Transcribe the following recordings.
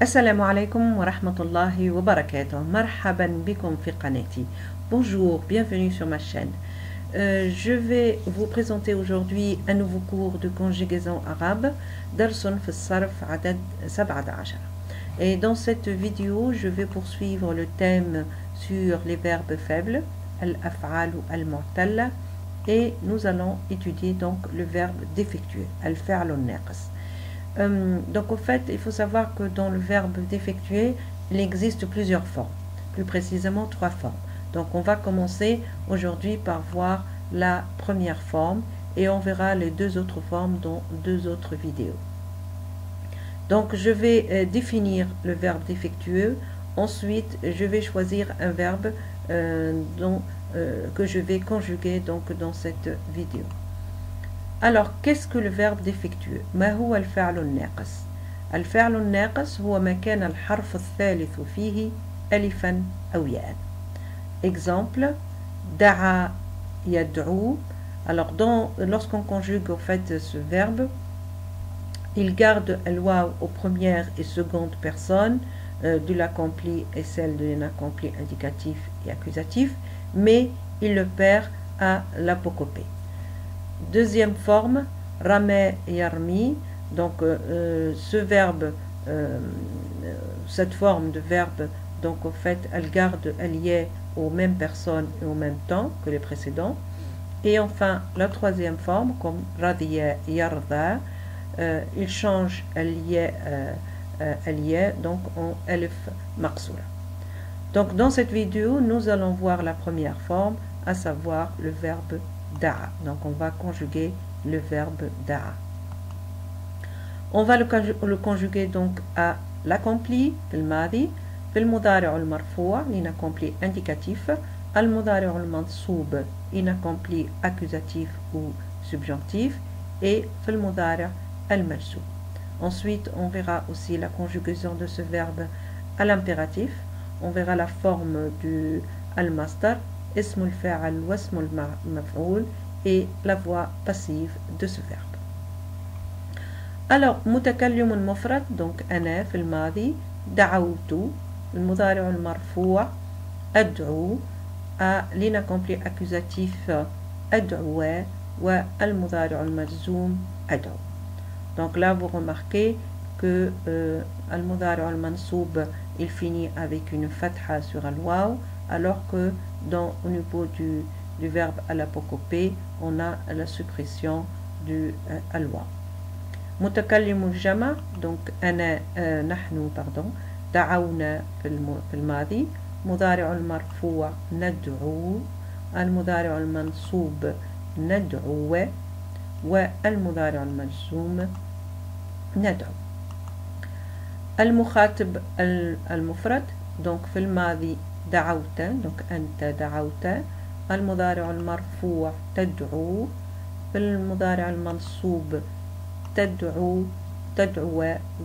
Assalamu alaikum wa rahmatullahi wa barakatuh. Marhaban bikum fi qanati. Bonjour, bienvenue sur ma chaîne. Je vais vous présenter aujourd'hui un nouveau cours de conjugaison arabe, Darsun fi sarf adad 17. Et dans cette vidéo, je vais poursuivre le thème sur les verbes faibles, al-af'al ou al-mu'talla, et nous allons étudier donc le verbe défectueux, al-fi'l al-naqs. Donc au fait, il faut savoir que dans le verbe défectuer, il existe plusieurs formes, plus précisément 3 formes. Donc on va commencer aujourd'hui par voir la première forme et on verra les 2 autres formes dans 2 autres vidéos. Donc je vais définir le verbe défectueux, ensuite je vais choisir un verbe que je vais conjuguer donc dans cette vidéo. Alors, qu'est-ce que le verbe défectueux؟ ما هو الفعل الناقص؟ الفعل الناقص هو ما كان الحرف الثالث فيه ألفا أو ياء. Exemple, دعا يدعو. Alors, lorsqu'on conjugue en fait ce verbe, il garde le waw aux premières et secondes personnes de l'accompli et celle de l'inaccompli indicatif et accusatif, mais il le perd à l'apocopée. Deuxième forme, ramé yarmi. Donc ce verbe, cette forme de verbe, donc au fait, elle garde, elle y est aux mêmes personnes et au même temps que les précédents. Et enfin, la troisième forme, comme radiya yarda, il change elle y est donc en elf maqsoura. Donc dans cette vidéo, nous allons voir la première forme, à savoir le verbe da'a. Donc on va conjuguer le verbe da'a. On va le conjuguer donc à l'accompli, fil madi, fil mudari' al marfou', l'inaccompli indicatif, al mudari' al mansoub, inaccompli accusatif ou subjonctif, et fil mudari' al malsoub. Ensuite, on verra aussi la conjugaison de ce verbe à l'impératif. On verra la forme du al-masdar, اسم الفاعل واسم المفعول et la voix passive de ce verbe. Alors, متكلم مفرد, donc أنا في الماضي, دعوت, المضارع المرفوع, أدعو, l'inaccompli accusatif أدعو, والمضارع المجزوم أدعو. Donc là, vous remarquez que المضارع المنصوب, il finit avec une fatha sur al-waw, alors que au niveau du verbe à l'apocopée, on a la suppression du al-waw. متكلم الجمع, donc نحن pardon, دعونا في الماضي, مضارع المرفوع ندعو, المضارع المنصوب ندعو, والمضارع المجزوم ندعو. المخاطب المفرد, donc في الماضي دعوت, donc أنت دعوت, المضارع المرفوع تدعو, المضارع المنصوب تدعو,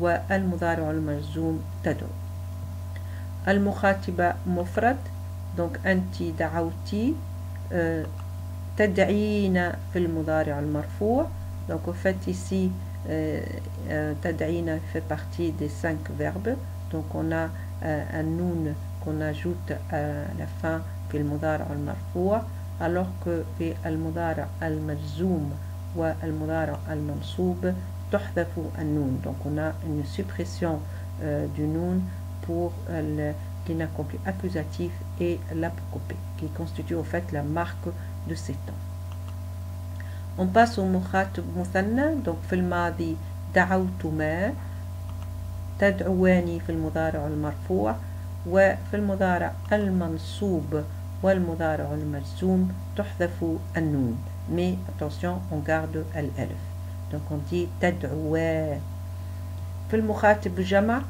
والمضارع المجزوم تدعو. المخاطبة مفرد, donc أنت دعوتي, تدعين في المضارع المرفوع, donc au fait ici تدعين fait partie des 5 verbes, donc on a un noun qu'on ajoute à la fin في المضارع المرفوع, alors que في المضارع المجزوم والمضارع المنصوب تحذف النون. Donc on a une suppression du noun pour l'inaccompli accusatif et l'apocopée, qui constitue au fait la marque de ces temps. On passe au مخاطب مثنى, donc في الماضي دعوتما, تدعواني في المضارع المرفوع, وفي المضارع المنصوب والمضارع المجزوم تحذف النون. Mais attention, on garde l'alif. Donc on dit تدعوا. في المخاطب جمع,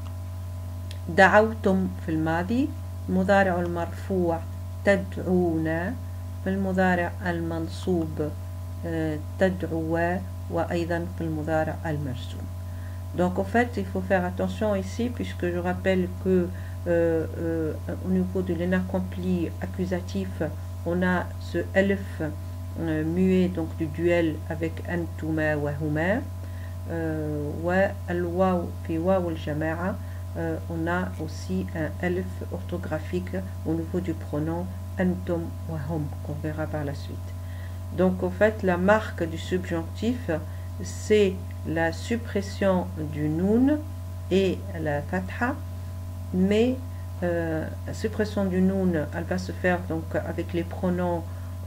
دعوتم في الماضي, المضارع المرفوع تدعون, في المضارع المنصوب تدعوا, وأيضا في المضارع المجزوم. Donc en fait, il faut faire attention ici, puisque je rappelle que au niveau de l'inaccompli accusatif, on a ce elf muet, donc du duel avec antuma wa huma, wa al-waw fi waw al-jama'a, on a aussi un elf orthographique au niveau du pronom antum wa hum, qu'on verra par la suite. Donc, en fait, la marque du subjonctif, c'est la suppression du noun et la fatha, mais la suppression du noun, elle va se faire donc avec les pronoms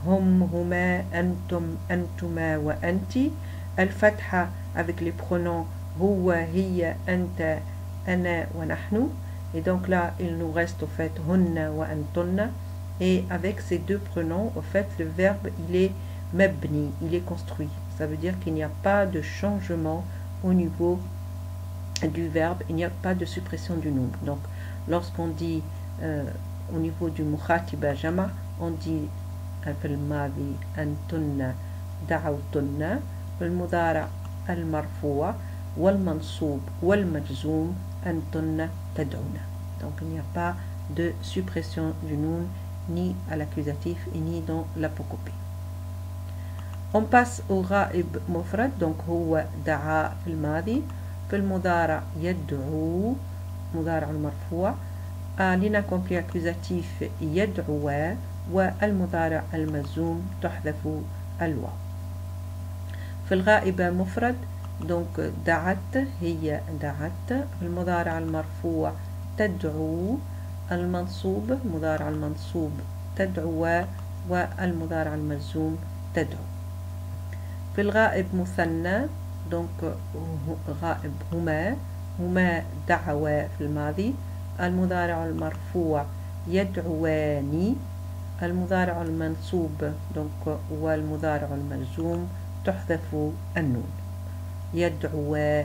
hum, huma, antum, antuma wa anti. Al-fatha avec les pronoms huwa, hiya, anta, ana wa nahnu. Et donc là, il nous reste au fait hunna wa antunna. Et avec ces deux pronoms, au fait, le verbe, il est mabni, il est construit. Ça veut dire qu'il n'y a pas de changement au niveau du verbe, il n'y a pas de suppression du noun. Donc, lorsqu'on dit au niveau du mukhatiba jama, on dit fil madi antunna da'awtunna, fil mudara al marfoua wal mansoub wal majzoum antunna tad'una. Donc, il n'y a pas de suppression du noun ni à l'accusatif et ni dans l'apocopée. On passe au ra'ib mufrad, donc huwa da'a fil madi, fil mudara yad'u, mudara al marfoua, à l'inaccompli accusatif yad'uwa, wa al mudara al mazoum tuhdafu al wa. Fil ra'ib mufrad, donc da'at, hiya da'at, fil mudara al marfoua tad'u, المنصوب مضارع المنصوب تدعو والمضارع المجزوم تدعو. في الغائب مثنى دونك غائب هما دعوا في الماضي. المضارع المرفوع يدعوان. المضارع المنصوب دونك والمضارع المجزوم تحذف النون. يدعوا.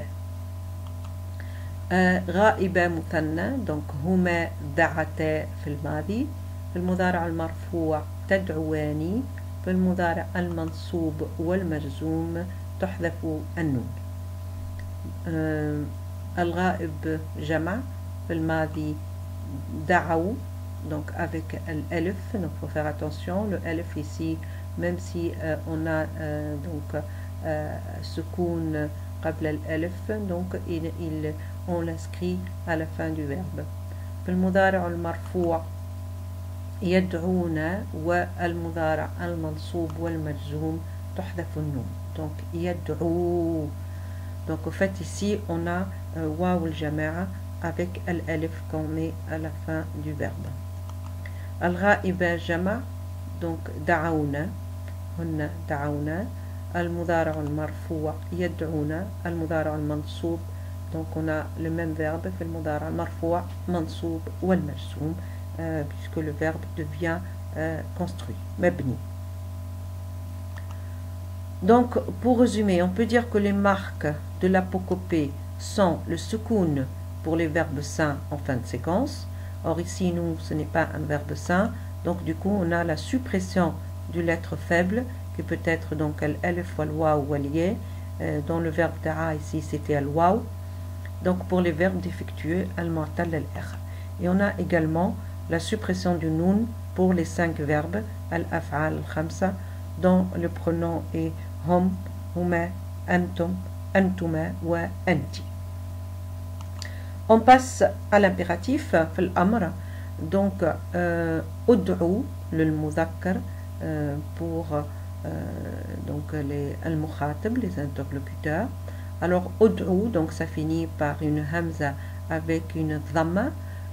غائبة مثنى دونك هما دعتا في الماضي. في المضارع المرفوع تدعوان. في المضارع المنصوب والمجزوم تحذف النون. الغائب جمع. في الماضي دعوا donc avec l'elf, donc faut faire attention, le elf ici, même si on a donc sukoun قبل الألف, donc on l'inscrit à la fin du verbe. في المضارع المرفوع يدعون والمضارع المنصوب والمجزوم تحذف النون. donc يدعو. donc en fait ici on a واو الجماعة avec l'alif qu'on met à la fin du verbe. الغائبة جمع, donc دعونا, هن دعونا. المضارع المرفوع يدعون. المضارع المنصوب, donc on a le même verbe في المضارع المرفوع منصوب والمجزوم puisque le verbe devient construit, مبني. Donc pour résumer, on peut dire que les marques de l'apocopée sont le sukoun pour les verbes sains en fin de séquence. Or ici nous ce n'est pas un verbe sain, donc du coup on a la suppression du lettre faible qui peut être donc al-alif wal-waw wal-ya. Dans le verbe da'a ici c'était al-waw. Donc pour les verbes défectueux, al-mu'tal al-akh. Et on a également la suppression du noun pour les 5 verbes al-af'al al-khamsa dont le pronom est hum, huma, antum, antuma wa anti. On passe à l'impératif fil amr. Donc ud'u le mudhakkar pour donc les al-mukhatab, les interlocuteurs. Alors ud'u, donc ça finit par une hamza avec une dhamma,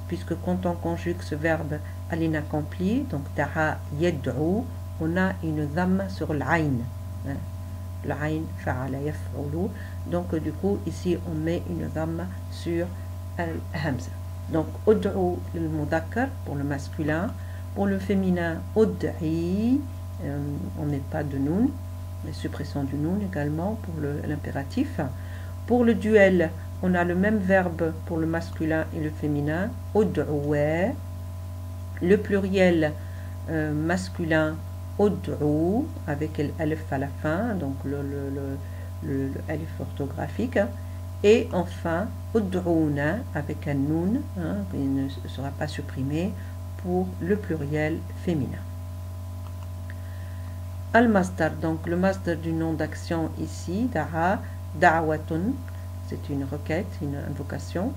puisque quand on conjugue ce verbe à l'inaccompli, donc da'a yad'u, on a une dhamma sur l'ayn. L'ayn fa'ala yaf'ulu. Donc du coup ici on met une dhamma sur al-hamza. Donc ud'u le mudhakkar pour le masculin. Pour le féminin ud'i, on n'est pas de noun, la suppression du noun également pour l'impératif. Pour le duel, on a le même verbe pour le masculin et le féminin, ud'uwa. Le pluriel masculin, ud'u, avec l'alif à la fin, donc le alif orthographique. Et enfin, ud'una avec un noun, qui ne sera pas supprimé pour le pluriel féminin. Al-masdar, donc le masdar du nom d'action ici, da'a, da'watun, c'est une requête, une invocation.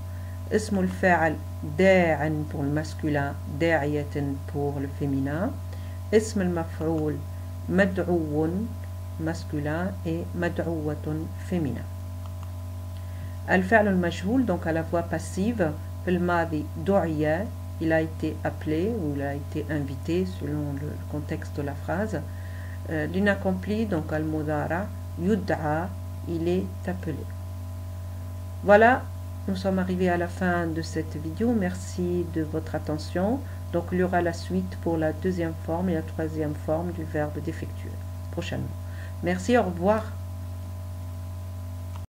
اسم الفاعل داعٍ pour le masculin, داعية pour le féminin. اسم المفعول مدعو masculin et مدعوة féminin. الفعل المجهول donc à la voix passive في الماضي دعي, il a été appelé ou il a été invité selon le contexte de la phrase. L'inaccompli donc al-mudara yud'a, il est appelé. Voilà, nous sommes arrivés à la fin de cette vidéo. Merci de votre attention. Donc il y aura la suite pour la deuxième forme et la troisième forme du verbe d'effectuer prochainement. Merci, au revoir.